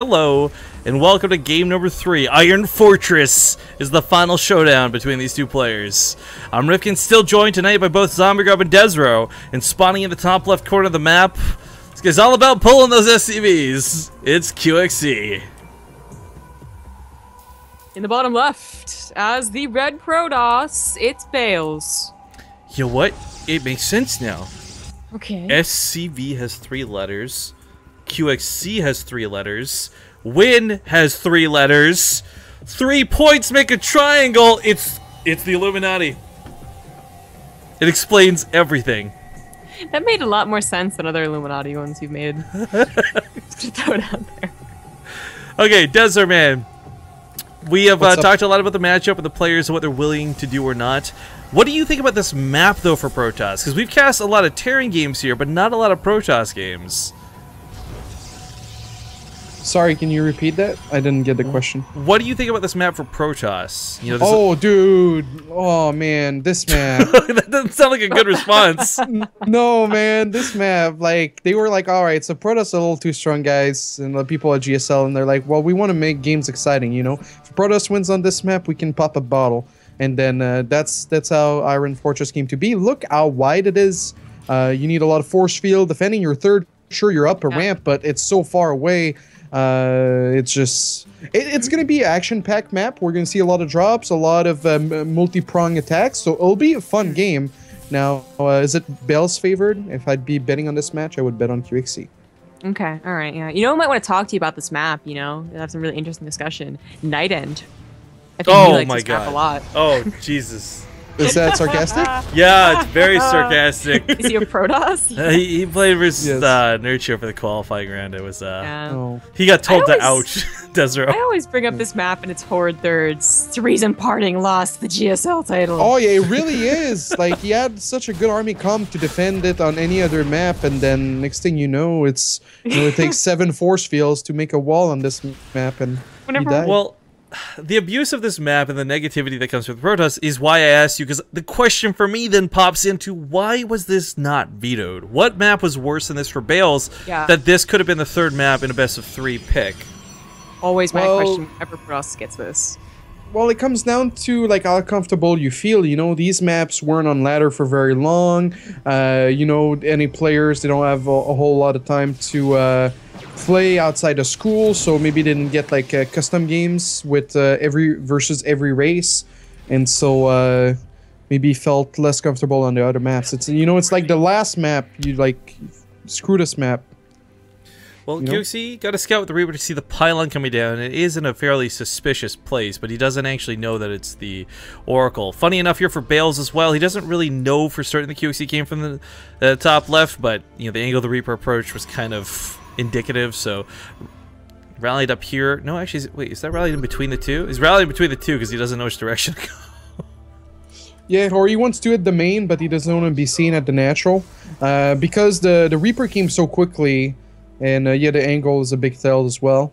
Hello, and welcome to game number 3. Iron Fortress is the final showdown between these two players. I'm Rifkin, still joined tonight by both Zombiegrub and Desro, and spawning in the top left corner of the map, this guy's all about pulling those SCVs. It's QXC. In the bottom left, as the red Protoss, it's Bales. You know what? It makes sense now. Okay. SCV has 3 letters. QXC has 3 letters. Win has 3 letters. 3 points make a triangle. It's the Illuminati. It explains everything. That made a lot more sense than other Illuminati ones you've made. Just to throw it out there. Okay, Desert Man. We have talked a lot about the matchup and the players and what they're willing to do or not. What do you think about this map, though, for Protoss? Because we've cast a lot of Terran games here, but not a lot of Protoss games. Sorry, can you repeat that? I didn't get the question. What do you think about this map for Protoss? You know, oh, dude. Oh, man. This map. That doesn't sound like a good response. No, man. This map, like, they were like, all right, so Protoss are a little too strong, guys. And the people at GSL, and they're like, well, we want to make games exciting, you know? If Protoss wins on this map, we can pop a bottle. And then that's how Iron Fortress came to be. Look how wide it is. You need a lot of force field. Defending your third, sure, you're up a ramp, but it's so far away. It's just it's gonna be an action-packed map. We're gonna see a lot of drops, a lot of multi-prong attacks, so it'll be a fun game. Now, is it Bell's favored? If I'd be betting on this match, I would bet on QXC. Okay, all right, yeah. You know, I might want to talk to you about this map. You know, have some really interesting discussion. Night End. I think he likes this map a lot. Oh, Jesus. Is that sarcastic? Yeah, it's very sarcastic. Is he a Protoss? He played versus Nurture for the qualifying round. It was he got told to ouch Desert. I always bring up this map and its horrid thirds. It's the reason Parting lost the GSL title. Oh yeah, it really is. Like, he had such a good army comp to defend it on any other map, and then next thing you know, it takes 7 force fields to make a wall on this map, and he died. Well, the abuse of this map and the negativity that comes with Protoss is why I asked you, because the question for me then pops into, why was this not vetoed? What map was worse than this for Bales that this could have been the 3rd map in a best of 3 pick? Always my question whenever Protoss gets this. Well, it comes down to like how comfortable you feel. You know, these maps weren't on ladder for very long. You know, any players, they don't have a whole lot of time to play outside of school, so maybe they didn't get like custom games with every race, and so maybe felt less comfortable on the other maps. It's, you know, it's like the last map, you like, screw this map. Well, QXC got a scout with the Reaper to see the pylon coming down. It is in a fairly suspicious place, but he doesn't actually know that it's the Oracle. Funny enough here for Bales as well, he doesn't really know for certain the QXC came from the top left, but you know, the angle the Reaper approach was kind of indicative, so rallied up here. No, actually, wait, is that rallied in between the two? He's rallied between the two because he doesn't know which direction to go. Yeah, or he wants to hit the main, but he doesn't want to be seen at the natural. Because the Reaper came so quickly, and yeah, the angle is a big tell as well.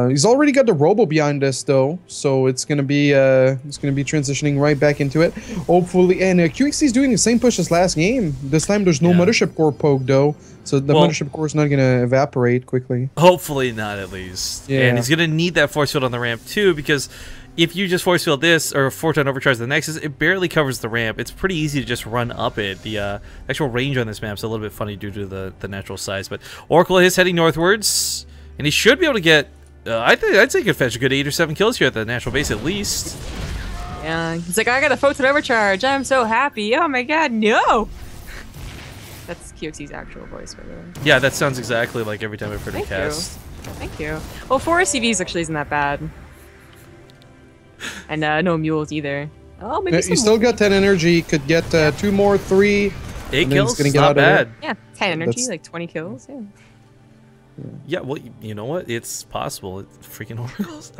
He's already got the Robo behind us though, so it's gonna be transitioning right back into it, hopefully. And QXC is doing the same push as last game. This time there's no Mothership Core poke though, so the Mothership Core is not gonna evaporate quickly. Hopefully not, at least. Yeah. And he's gonna need that force field on the ramp too, because if you just force field this or 4-ton overcharge the Nexus, it barely covers the ramp. It's pretty easy to just run up it. The actual range on this map is a little bit funny due to the natural size, but Oracle is heading northwards, and he should be able to get. I'd say he could fetch a good 8 or 7 kills here at the natural base at least. Yeah, he's like, I got a photon overcharge. I'm so happy. Oh my god, no! That's QXC's actual voice, by the way. Yeah, that sounds exactly like every time I've heard him cast. Thank you. Well, 4 SCVs actually isn't that bad. And no mules either. Oh, maybe you still got 10 energy. Could get 2 more, 3. 8 kills? Not bad. Yeah, 10 energy, like 20 kills. Yeah. Yeah, well, you know what? It's possible. It's freaking Oracles.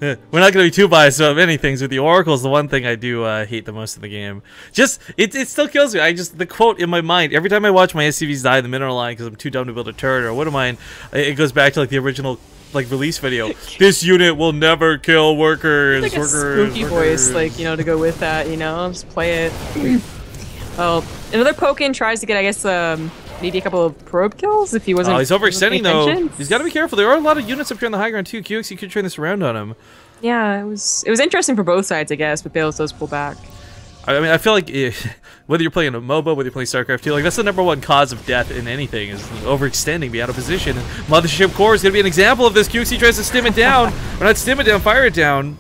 We're not going to be too biased about many things. With the Oracles, the one thing I do hate the most in the game, just it still kills me. The quote in my mind every time I watch my SCVs die in the mineral line because I'm too dumb to build a turret or what am I? It goes back to like the original release video. This unit will never kill workers. Like a spooky voice, like, you know, to go with that. You know, just play it. Oh, another poke-in tries to get, I guess, maybe a couple of probe kills if he wasn't. Oh, he's overextending though. Attention. He's got to be careful. There are a lot of units up here on the high ground too. QXC could turn this around on him. Yeah, it was interesting for both sides, I guess, but Bales does pull back. I mean, I feel like whether you're playing a MOBA, whether you're playing StarCraft 2, like that's the #1 cause of death in anything is overextending, be out of position. And Mothership Core is going to be an example of this. QXC tries to stim it down, or not stim it down, fire it down.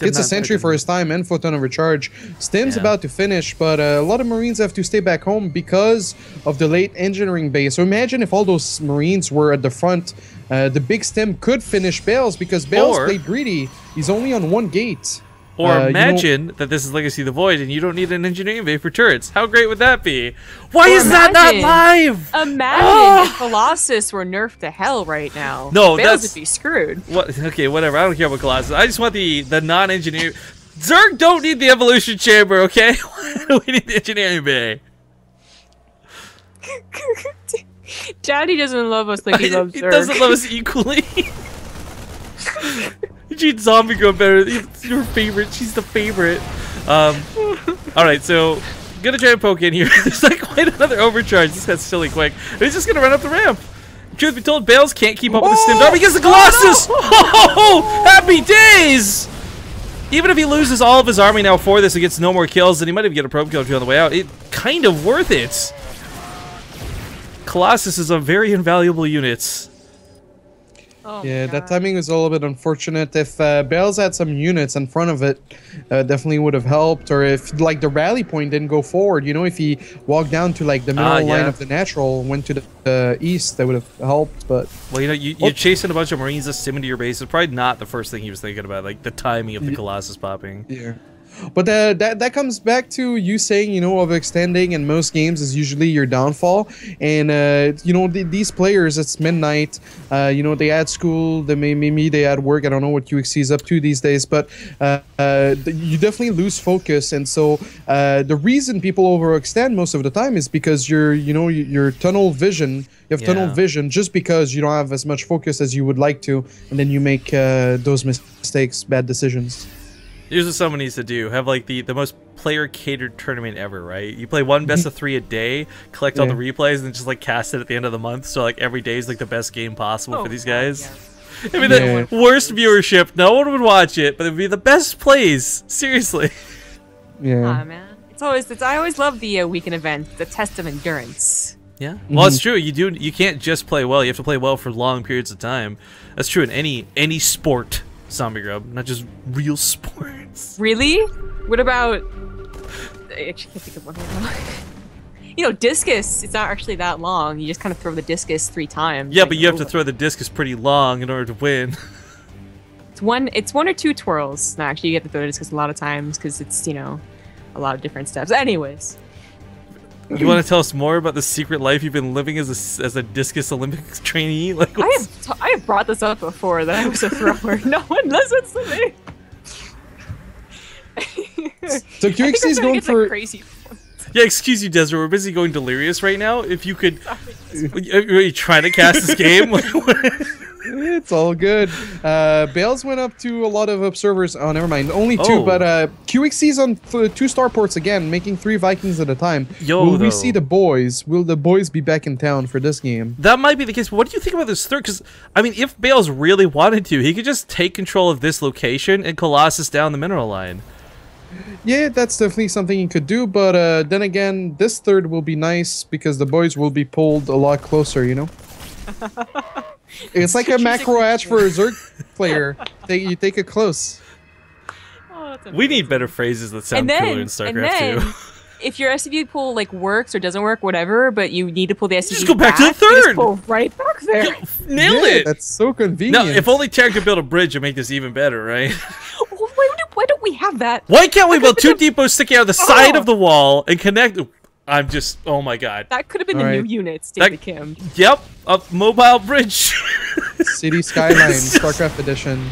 It's a sentry for his time and photon overcharge. Stim's about to finish, but a lot of Marines have to stay back home because of the late engineering base. So imagine if all those Marines were at the front. The big stim could finish Bales because Bales played greedy. He's only on 1 gate. Or imagine that this is Legacy of the Void and you don't need an engineering bay for turrets. How great would that be? Why is that not live? Imagine if Colossus were nerfed to hell right now. No, Bales would be screwed. What? Okay, whatever. I don't care about Colossus. I just want the non-engineer. Zerg don't need the evolution chamber, okay? We need the engineering bay. Daddy doesn't love us like he loves Zerg. He doesn't love us equally. You treat Zombie Girl better. It's your favorite. She's the favorite. Alright, so gonna try and poke in here. There's like quite another overcharge. This guy's silly quick. He's just gonna run up the ramp. Truth be told, Bales can't keep up with the stim dart because the Colossus! Oh, happy days! Even if he loses all of his army now for this and gets no more kills, then he might even get a probe kill or two on the way out. It kind of worth it. Colossus is a very invaluable unit. Oh yeah, that timing was a little bit unfortunate. If Bales had some units in front of it, definitely would have helped. Or if like the rally point didn't go forward, you know, if he walked down to like the middle line of the natural, went to the east, that would have helped. But well, you know, you're chasing a bunch of Marines that stim into your base. It's probably not the first thing he was thinking about, like the timing of the Colossus popping. Yeah. But that comes back to you saying, you know, overextending in most games is usually your downfall. And, you know, these players, it's midnight. You know, they had school, maybe they had work. I don't know what QXC is up to these days. But you definitely lose focus. And so the reason people overextend most of the time is because your tunnel vision. You have tunnel vision just because you don't have as much focus as you would like to. And then you make those mistakes, bad decisions. Here's what someone needs to do. Have like the most player-catered tournament ever, right? You play one best of 3 a day, collect all the replays, and then just like cast it at the end of the month. So like every day is like the best game possible for these guys. I mean, the worst viewership, no one would watch it, but it'd be the best plays. Seriously. Yeah. Man. I always love the weekend event, the test of endurance. Yeah. Well, it's true. You can't just play well. You have to play well for long periods of time. That's true in any sport. Zombie Grub, not just real sports. Really? What about... I actually can't think of one right now. You know, discus, it's not actually that long. You just kind of throw the discus 3 times. Yeah, but you have to throw the discus pretty long in order to win. It's one or 2 twirls. No, actually, you get to throw the discus a lot of times because it's, you know, a lot of different steps. Anyways. You want to tell us more about the secret life you've been living as a discus Olympics trainee? Like, I have brought this up before that I was a thrower. No one listens to me. So QXC is going for crazy. Yeah, excuse you, Desiree. We're busy going delirious right now. If you could, are you trying to cast this game? It's all good. Bales went up to a lot of observers. Oh, never mind. Only 2, but QXC's on 2 starports again, making 3 Vikings at a time. Will we see the boys? Will the boys be back in town for this game? That might be the case. But what do you think about this third? Because, I mean, if Bales really wanted to, he could just take control of this location and Colossus down the mineral line. Yeah, that's definitely something he could do. But then again, this third will be nice because the boys will be pulled a lot closer, you know? It's like a macro hatch for a Zerg player. You take it close. Oh, we need better phrases that sound cooler in StarCraft 2. If your SCV pull like works or doesn't work, whatever, but you need to pull the SCV just go back to the third. Just pull right back there. Nailed it. That's so convenient. Now, if only Terran could build a bridge and make this even better, right? Why don't we have that? Why can't we build 2 depots sticking out of the side of the wall and connect? I'm just, oh my god. That could have been the new units, David Kim. Yep, a mobile bridge. City Skyline, StarCraft Edition.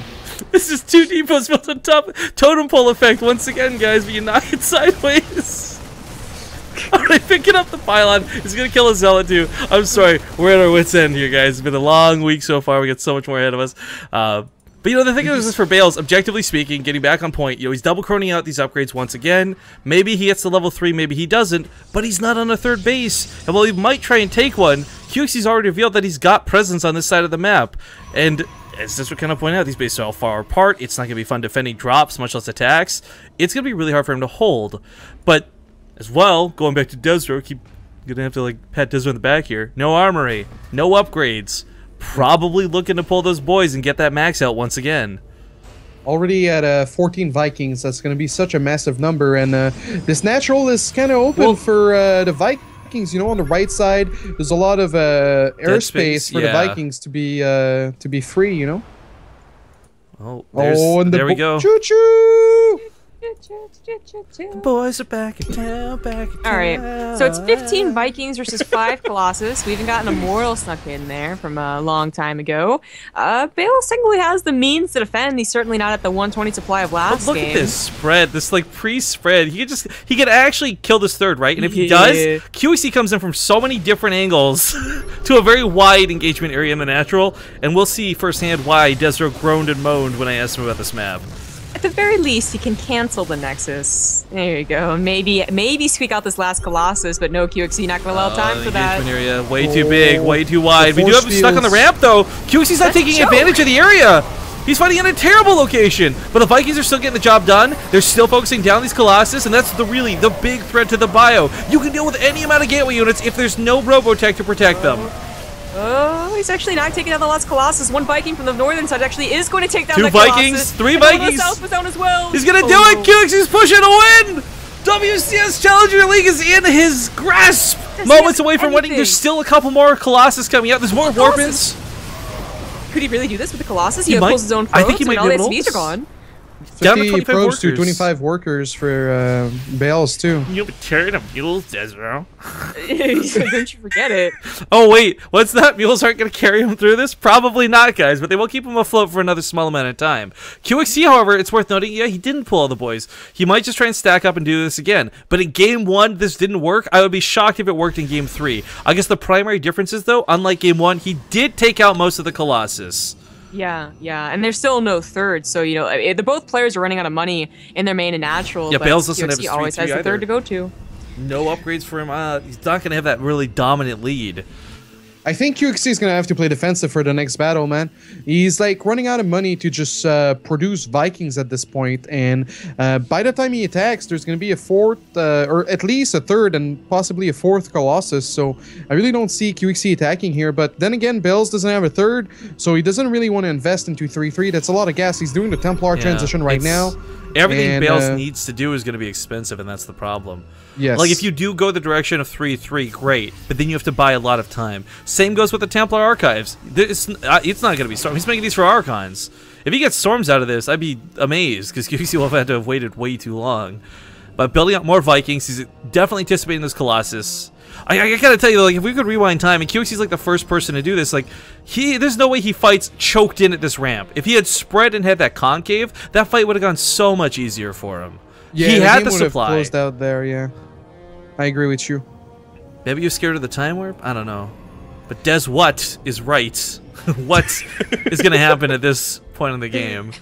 This is 2 depots built on top. Totem pole effect once again, guys, but you knock it sideways. Alright, picking up the pylon. It's gonna kill a zealot too. I'm sorry, we're at our wits' end here, guys. It's been a long week so far. We got so much more ahead of us. But you know, the thing is this for Bales, objectively speaking, getting back on point, you know, he's double croning out these upgrades once again. Maybe he gets to level 3, maybe he doesn't, but he's not on a third base. And while he might try and take one, QXC's already revealed that he's got presence on this side of the map. And as this would kind of point out, these bases are all far apart. It's not going to be fun defending drops, much less attacks. It's going to be really hard for him to hold. But as well, going back to Desro, keep going to have to like pat Desro in the back here. No armory, no upgrades. Probably looking to pull those boys and get that max out once again. Already at 14 Vikings, that's going to be such a massive number, and this natural is kind of open for the Vikings. You know, on the right side, there's a lot of airspace for the Vikings to be free. You know. Oh, and there we go. Choo choo. Boys are back in town, back in town. Alright, so it's 15 Vikings versus 5 Colossus. We even got an Immortal snuck in there from a long time ago. Bales technically has the means to defend. He's certainly not at the 120 supply of last game. Look at this spread, this like pre-spread. He could actually kill this third, right? And if he does, QXC comes in from so many different angles to a very wide engagement area in the natural, and we'll see firsthand why Desro groaned and moaned when I asked him about this map. At the very least, he can cancel the Nexus. There you go. Maybe squeak out this last Colossus, but no, QXC not gonna allow time for that. Area way too big, way too wide. We do have him stuck on the ramp though. QXC's not taking advantage of the area. He's fighting in a terrible location, but the Vikings are still getting the job done. They're still focusing down these Colossus, and that's the big threat to the bio. You can deal with any amount of gateway units if there's no Robotech to protect them. Oh, he's actually not taking down the last Colossus. One Viking from the northern side actually is going to take down the Vikings, Colossus. 3 Vikings. South zone as well. He's going to do it. QXC's pushing to win. WCS Challenger League is in his grasp. Moments away from winning. There's still a couple more Colossus coming out. There's more Warpins. Could he really do this with the Colossus? He pulls his own probes. I think he might all be the able SCVs are gone. 50 probes to 25 workers for Bales too. You'll be carrying a mule, Desro. Don't you forget it. Oh wait, what's that? Mules aren't going to carry him through this? Probably not, guys, but they will keep him afloat for another small amount of time. QXC, however, it's worth noting, yeah, he didn't pull all the boys. He might just try and stack up and do this again. But in Game 1, this didn't work. I would be shocked if it worked in Game 3. I guess the primary difference is, though, unlike Game 1, he did take out most of the Colossus. Yeah, and there's still no third, so you know both players are running out of money in their main and natural. Yeah, but Bales doesn't have his always has the third to go to. No upgrades for him. He's not going to have that really dominant lead. I think QXC is going to have to play defensive for the next battle, man. He's like running out of money to just produce Vikings at this point, and by the time he attacks, there's going to be a fourth, or at least a third, and possibly a fourth Colossus. So I really don't see QXC attacking here. But then again, Bales doesn't have a third, so he doesn't really want to invest into 3-3. That's a lot of gas. He's doing the Templar transition right now. Everything Bales needs to do is going to be expensive, and that's the problem. Yes. Like, if you do go the direction of 3-3, great, but then you have to buy a lot of time. Same goes with the Templar Archives. It's not going to be Storm. He's making these for Archons. If he gets Storms out of this, I'd be amazed, because QXC will have had to have waited way too long. But building up more Vikings, he's definitely anticipating this Colossus. I gotta tell you, like, if we could rewind time, and QXC's like the first person to do this, like, there's no way he fights choked in at this ramp. If he had spread and had that concave, that fight would have gone so much easier for him. Yeah, he had the would supply. have closed out there, yeah. I agree with you. Maybe you're scared of the time warp? I don't know. But Des what is right? What is gonna happen at this point in the game?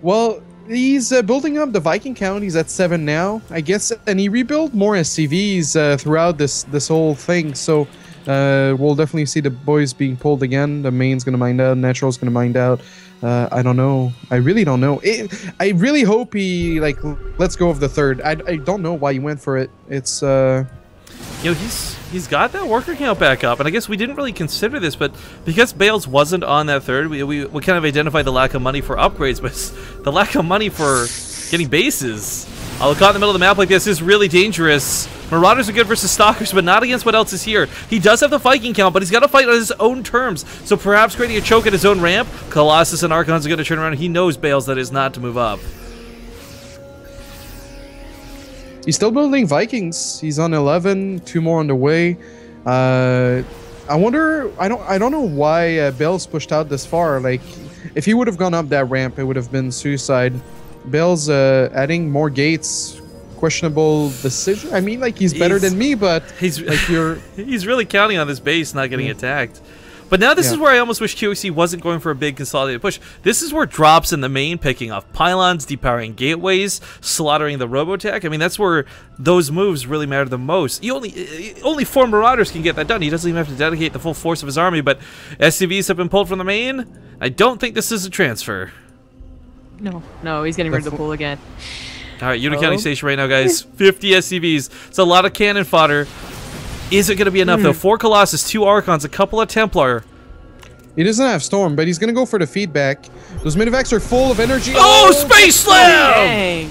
Well, he's building up the Viking count. He's at 7 now, I guess, and he rebuilt more SCVs throughout this whole thing. So we'll definitely see the boys being pulled again. The main's gonna mine out, Natural's gonna mine out. I don't know. I really don't know. I really hope he like lets go of the third. I don't know why he went for it. It's you know, he's got that worker count back up, and I guess we didn't really consider this, but because Bales wasn't on that third, we kind of identified the lack of money for upgrades, but the lack of money for getting bases. Caught in the middle of the map like this is really dangerous. Marauders are good versus Stalkers, but not against what else is here. He does have the Viking count, but he's got to fight on his own terms. So perhaps creating a choke at his own ramp, Colossus and Archons are going to turn around. He knows Bales that is not to move up. He's still building Vikings. He's on 11, 2 more on the way. I wonder. I don't know why Bales pushed out this far. Like, if he would have gone up that ramp, it would have been suicide. Bales adding more gates. Questionable decision. I mean, like, he's better than me, but he's like he's really counting on this base not getting attacked. But now this is where I almost wish QXC wasn't going for a big consolidated push. This is where drops in the main picking off pylons, depowering gateways, slaughtering the Robotech. I mean, that's where those moves really matter the most. Only 4 Marauders can get that done. He doesn't even have to dedicate the full force of his army, but SCVs have been pulled from the main. I don't think this is a transfer. No, he's getting rid of the pool again. All right, unit counting station right now, guys. 50 SCVs. It's a lot of cannon fodder. Is it going to be enough, though? 4 Colossus, 2 Archons, a couple of Templar. He doesn't have Storm, but he's going to go for the feedback. Those Minivacs are full of energy. Oh, Space Slam! Dang.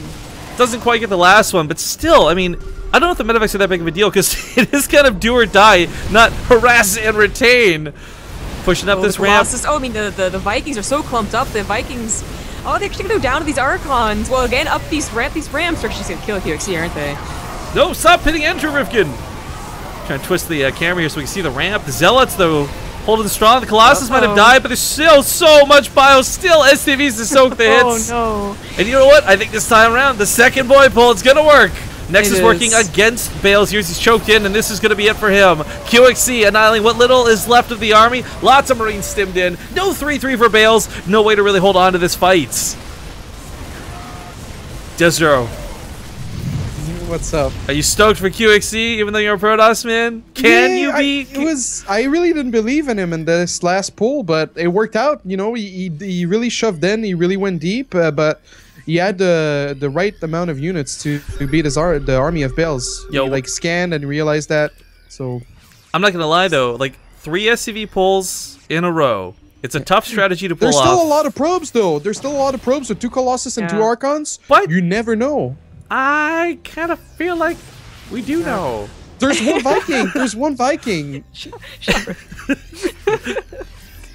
Doesn't quite get the last one, but still, I mean, I don't know if the Minivacs are that big of a deal, because it is kind of do or die, not harass and retain. Pushing up this ramp. Oh, I mean, the Vikings are so clumped up. The Vikings... Oh, they're actually going to go down to these Archons. Well, again, up these ramps are actually just going to kill a QXC, aren't they? No, stop hitting enter, Rifkin. Trying to twist the camera here so we can see the ramp. The Zealots, though, holding strong. The Colossus might have died, but there's still so much bio. Still SCVs to soak the hits. Oh, no. And you know what? I think this time around, the second boy pull, it's going to work. Nex is working against Bales. He's choked in, and this is going to be it for him. QXC annihilating what little is left of the army. Lots of Marines stimmed in. No 3-3 for Bales. No way to really hold on to this fight. Desro. What's up? Are you stoked for QXC, even though you're a Protoss man? Can you be? I really didn't believe in him in this last pull, but it worked out. You know, he really shoved in. He really went deep, but he had the right amount of units to beat the army of Bales. He like scanned and realized that. So I'm not gonna lie though, like 3 SCV pulls in a row. It's a tough strategy to pull off. There's still a lot of probes though. There's still a lot of probes with 2 Colossus and 2 Archons. But you never know. I kind of feel like we do know. There's one Viking. There's one Viking.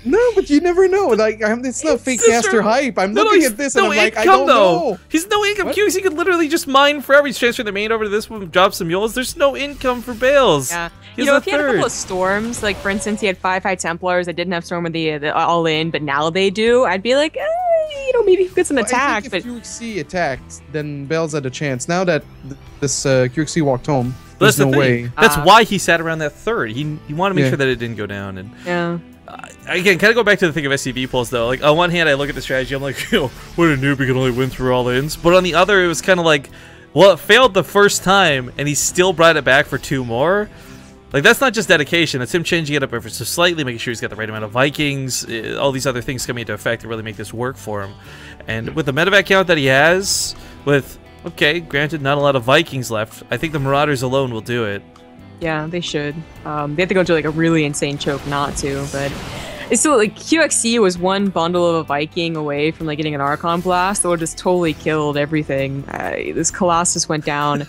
No, but you never know. Like, it's not fake caster hype. I'm looking at this and I'm like, I don't know. He's no income. QXC could literally just mine forever. He's transferring the main over to this one, drop some mules. There's no income for Bales. Yeah. You know, if he had a couple of storms, like for instance, he had 5 High Templars that didn't have storm with the all in, but now they do, I'd be like, you know, maybe he gets an attack. If QXC attacked, then Bales had a chance. Now that this QXC walked home, there's no way. That's why he sat around that third. He wanted to make sure that it didn't go down. And again, kind of go back to the thing of SCV pulls though. Like on one hand, I look at the strategy, I'm like, you know, what a noob, he can only win through all ins. But on the other, it was kind of like, well, it failed the first time, and he still brought it back for 2 more. Like, that's not just dedication. That's him changing it up ever so slightly, making sure he's got the right amount of Vikings, all these other things coming into effect to really make this work for him. And with the medevac count that he has, with, okay, granted, not a lot of Vikings left, I think the Marauders alone will do it. Yeah, they should. They have to go to, like, a really insane choke not to, but... It's still, like, QXC was one bundle of a Viking away from, like, getting an Archon blast that would have just totally killed everything. This Colossus went down...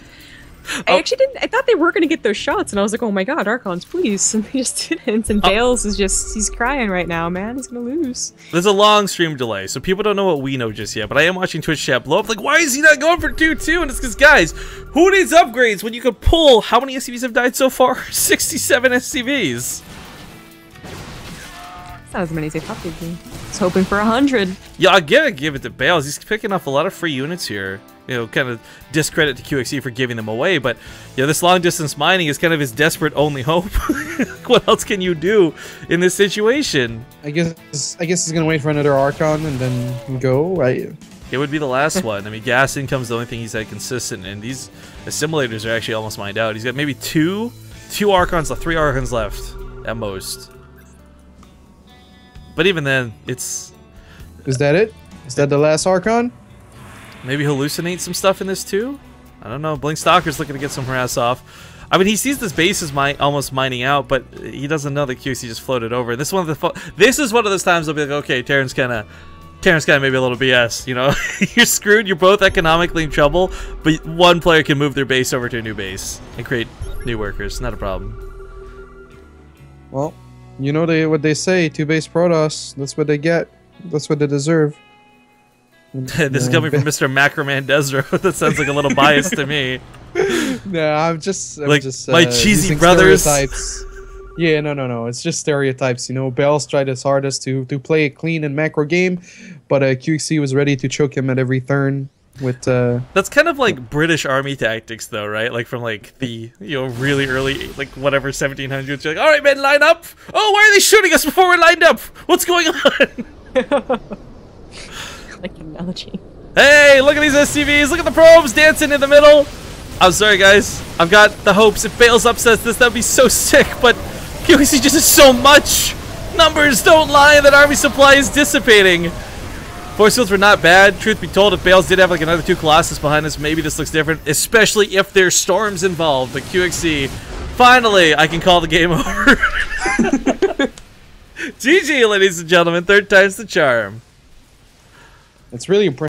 I actually didn't. I thought they were going to get those shots, and I was like, "Oh my God, Archons, please!" And they just didn't. And Bales is just—he's crying right now, man. He's going to lose. There's a long stream delay, so people don't know what we know just yet. But I am watching Twitch chat blow up. Like, why is he not going for 2-2? And it's because, guys, who needs upgrades when you could pull? How many SCVs have died so far? 67 SCVs. That's not as many as I thought they'd be. I was hoping for 100. Yeah, I gotta give it to Bales. He's picking off a lot of free units here. You know, kind of discredit to QXC for giving them away, but you know, this long distance mining is kind of his desperate only hope. What else can you do in this situation? I guess he's gonna wait for another Archon and then go, right? It would be the last one. I mean, gas income's the only thing he's had consistent, and these assimilators are actually almost mined out. He's got maybe two Archons left, 3 Archons left at most. But even then, it's... Is that it? Is that the last Archon? Maybe hallucinate some stuff in this too? I don't know. Blink Stalker's looking to get some harass off. I mean, he sees this base is almost mining out, but he doesn't know that QXC just floated over. This is one of those times they'll be like, okay, Terran's kind of maybe a little BS, you know? You're screwed. You're both economically in trouble, but one player can move their base over to a new base and create new workers. Not a problem. Well, you know what they say, 2 base Protoss. That's what they get. That's what they deserve. This is coming from Mr. Macroman Desro. That sounds like a little biased to me. No, I'm just my cheesy brothers. Stereotypes. Yeah, no. It's just stereotypes. You know, Bales tried his hardest to play a clean and macro game, but QXC was ready to choke him at every turn. with That's kind of like British army tactics, though, right? Like from like the really early, like whatever 1700s. You're like, all right, men, line up. Oh, why are they shooting us before we're lined up? What's going on? Like analogy. Hey, look at these SCVs. Look at the probes dancing in the middle. I'm sorry, guys. I've got the hopes. If Bales upsets this, that'd be so sick. But QXC just is so much. Numbers don't lie. That army supply is dissipating. Force fields were not bad. Truth be told, if Bales did have like another 2 Colossus behind us, maybe this looks different. Especially if there's storms involved. But QXC, finally, I can call the game over. GG, ladies and gentlemen. 3rd time's the charm. it's really impressive.